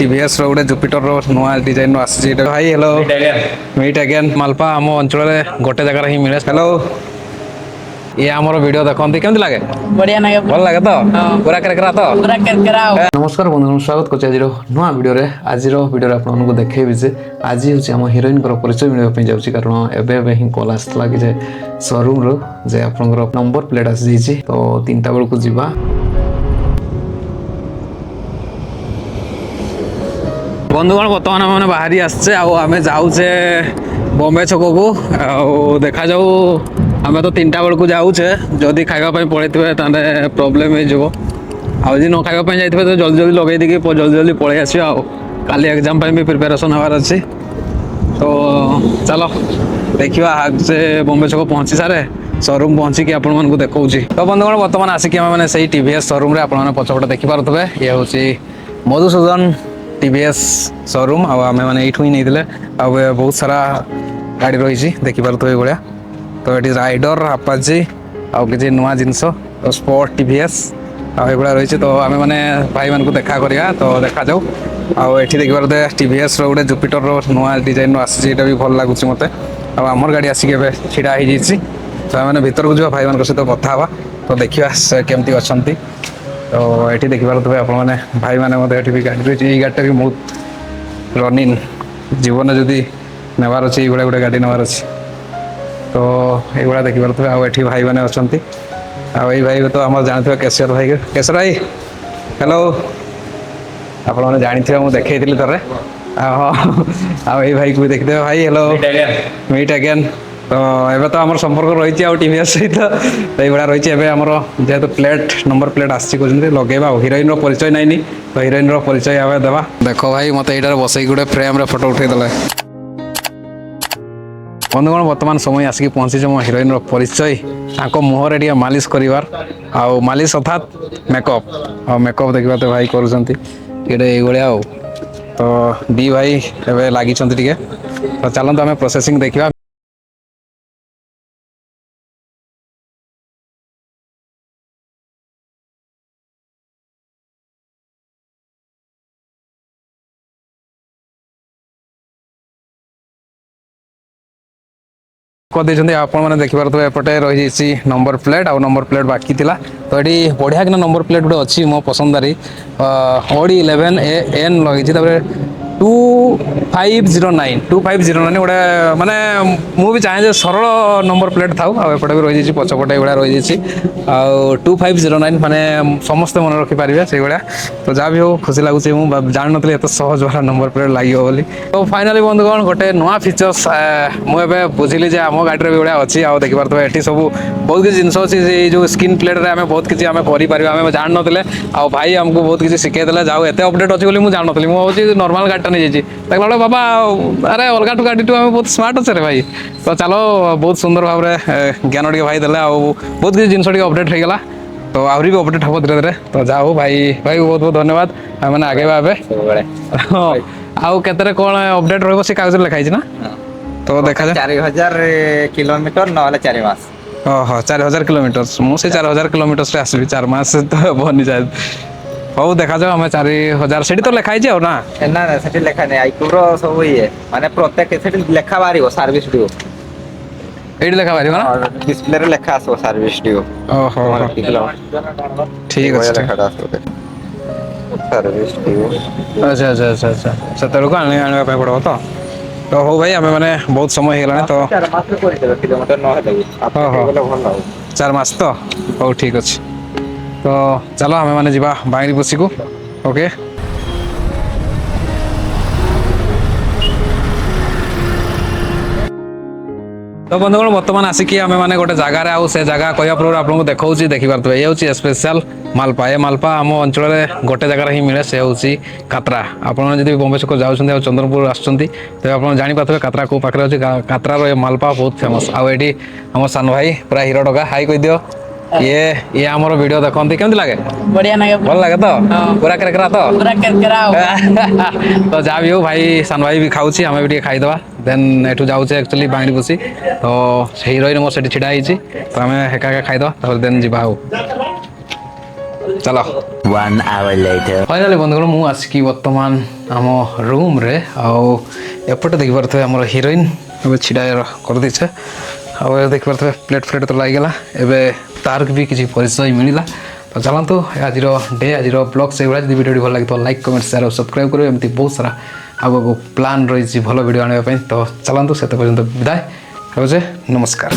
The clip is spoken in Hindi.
टीवीएस रो गोटे जुपिटर रो नुआ डिजाइन रो आसी भाई हेलो मीट अगेन मालपा आम अंचल गोटे जगह ही मिले हेलो ये आमर वीडियो देखते केमती लगे बढ़िया लगे भल लगे तो पूरा केरकेरा तो पूरा केरकेरा नमस्कार बंधु स्वागत कर नुआ वीडियो रे आज वीडियो आपको देखेबी जे आज हूँ आम हिरोइन परिचय मिलवाई जाऊँगी कारण एवं हिं कल आसाला कि शोरूम रू जे आप नंबर प्लेट आसी जाइए तो 3टा बेलू जावा बंधुगण बर्तमान मैंने बाहरी आसचे आम जाऊे बॉम्बे छक को देखा जाऊ आम तो 3टा बेलू जाऊे जदि खावाई पड़े प्रोब्लेम हो आज न खावाई जाइए तो जल्दी जल्दी लगे दी जल्दी जल्दी पलि आस काली एग्जाम भी प्रिपेरेसन हबार अच्छे तो चलो देखा से बॉम्बे छक पहुँची सारे शोरूम पहुँचिकी आपण देखा तो बंधुगण बर्तमान आसिक मैंने से टीवीएस शोरूम रे आपने पछपटे देखिपे ये हूँ मधुसूदन टीवीएस शोरूम आम मैंने ये ही नहीं बहुत सारा गाड़ी रही देखिपे भाया तो ये राइडर आपाची आउ कि नुआ जिनस स्पोर्ट टीवीएस आगुड़ा रही तो आम मैंने भाई मान को देखा करा तो देखा जाऊ आठी देखिए टीवीएस रो गोटे जुपिटर रो नुआ डिजाइन आसी भी भल लगुच मत आमर गाड़ी आसिक छिड़ा हो तो आम भर को जा भाई मान सहित कथा तो देखा केमती अच्छा तो ये देखिपे आप भाई मैंने भी गाड़ी रही है गाड़ी भी बहुत रनिंग जीवन जदि नेबार अच्छे ये गोटे गाड़ी नेबार अच्छे तो ये देखिपे आठी भाई मैंने अच्छा आई भाई तो आम जानते केशियर भाई केशियर भाई हेलो आप जानते मुझे देखी थे हाँ आई भाई को भी देखते भाई हेलो मीट अगेन तो एबे तो आम संपर्क रही है टीवीएस सहित तो ये रही है आमर जेहेतु प्लेट नंबर प्लेट आसी लगेगा हिरोइन परिचय नाइनी तो हिरोइन परिचय आवे देवा देखो भाई मत ये बसई गोटे फ्रेम फोटो उठेदेले बंधुगण बर्तमान समय आसिक पहुँची मो हिरोइन परिचय मुहर टे मालिश करार आउ मालिश अर्थात मेकअप आ मेकअप देखा तो भाई करा तो दी भाई एवं लगी तो चलते आम प्रोसेसिंग देखा करदे आपने देखिपे एपटे रही नंबर प्लेट आउ नंबर प्लेट बाकी थिला तो ये बढ़िया कि नंबर प्लेट गोटे अच्छी मो पसंदारी ओडी 11 लगी 2509 गोटे माने मुझे चाहे सरल नंबर प्लेट था आउपटे भी रही पछपटे ये रही 2509 माने समस्ते मन रखिपारे से भाया तो जहाँ भी हो खुशी लगुच मुझे जान नी एत सहज वाला नंबर प्लेट लगे बोली तो फाइनाली बंधुगण गोटे नुआ फीचर्स मुझे बुझिली आम गाड़ी भी भाया अच्छी आ देखिपे ये सब बहुत किसी जिन अच्छी जो स्क्रीन प्लेट रे आम बहुत किसी आम करें जान नी आ भाई आमको बहुत किसी शिखेदे जाओ एत अपडेट अच्छी मुझे जान नी मुझे नॉर्मल गाड़ी नहीं जाइए बाबा अरे अलग गाड़ी टू आम बहुत स्मार्ट अच्छे रे भाई तो चलो बहुत सुंदर भाव में ज्ञान टे भाई देले बहुत किसी जिन अपडेट होगा तो आहरी भी अपडेट हम धीरे धीरे तो जाओ भाई भाई बहुत बहुत धन्यवाद मैंने आगे आउ के कौन अपडेट रही से कागज लिखाई ना तो देखा 4000 किलोमीटर ना 4 मास ओहो 4000 किलोमीटर मुझे 4000 किलोमीटर से आसबि 4 मास तो बनी जाए हौ देखा जाओ हमें 4000 सेठी तो लिखाई ना ना ना सेठी लेखा नहीं आईकुरो सब ये माने प्रत्येक सेठी लेखा बारियो सर्विस ड्यू एडी लेखा बारियो ना डिस्प्ले रे लेखा आसो सर्विस ड्यू ओहो ठीक है लेखा आसो सर्विस ड्यू अच्छा अच्छा अच्छा अच्छा सतरो को आने पे पड़ो तो हो भाई हमें माने बहुत समय हो तो 4 मास रे कोइ देबे किलोमीटर न हेले आप बोले भल लाउ 4 मास तो हो ठीक अच्छे तो चलो हमें माने जीवा बांगरी बसी को ओके तो बंधुगण बर्तमान आसिक आम मैंने गोटे जगार आउ से जगह कहवा पूर्व आपको देखा देखिपे ये हूँ स्पेशल मालपा ये मालपा आम अंचल गोटे जगार ही मिले से हूँ कात्रा आपड़ी बॉम्बे छक जाऊँ चंद्रपुर आसुँच तो आप जापारे कात्रा कौ पाखे अच्छे कात्रार ये मालपा बहुत फेमस आठी आम सान भाई पूरा हीरो टका हाई कह दियो ये आमर वीडियो देखते केमती लगे बढ़िया लगे भल लगे तो पूरा केरकेरा तो पूरा केरकेरा तो जहाँ भी हो भाई सान भाई भी खाऊँ आम भी खाईदे देन एठू जाऊे एक्चुअली बांगड़ी बसी तो हिरोइन मोर से छिड़ा तो आम हेका खाईदे देन जीवा हो ଚାଲ। 1 hour later. ଫାଇନାଲି ବନ୍ଧୁଗଣ ମୁଁ ଆସିକି ବର୍ତ୍ତମାନ ଆମ ରୁମ୍ରେ ଆଉ ଏପଟେ ଦେଖିପାରୁଥିବେ ଆମର ହିରୋଇନ୍ ଏବେ ଛିଡ଼ା କରିଦେଇଛେ ଆଉ ଏବେ ଦେଖିପାରୁଥିବେ ପ୍ଲେଟ୍ ତ ଲାଗିଗଲା ଏବେ ତାର ବି କିଛି ପରିଚୟ ମିଳିଲା ତ ଚାଲନ୍ତୁ ଆଜିର ବ୍ଲଗ୍ ସେଇଭଳିଆ ଯଦି ଭିଡ଼ିଓଟି ଭଲ ଲାଗିଥିବ ଲାଇକ୍ କମେଣ୍ଟ ସେୟାର ଆଉ ସବସ୍କ୍ରାଇବ୍ କରିବେ ଏମିତି ବହୁତ ସାରା ଆଗକୁ ପ୍ଲାନ୍ ରହିଛି ଭଲ ଭିଡ଼ିଓ ଆଣିବା ପାଇଁ ତ ଚାଲନ୍ତୁ ସେତେ ପର୍ଯ୍ୟନ୍ତ ବିଦାୟ ରହୁଛେ ନମସ୍କାର।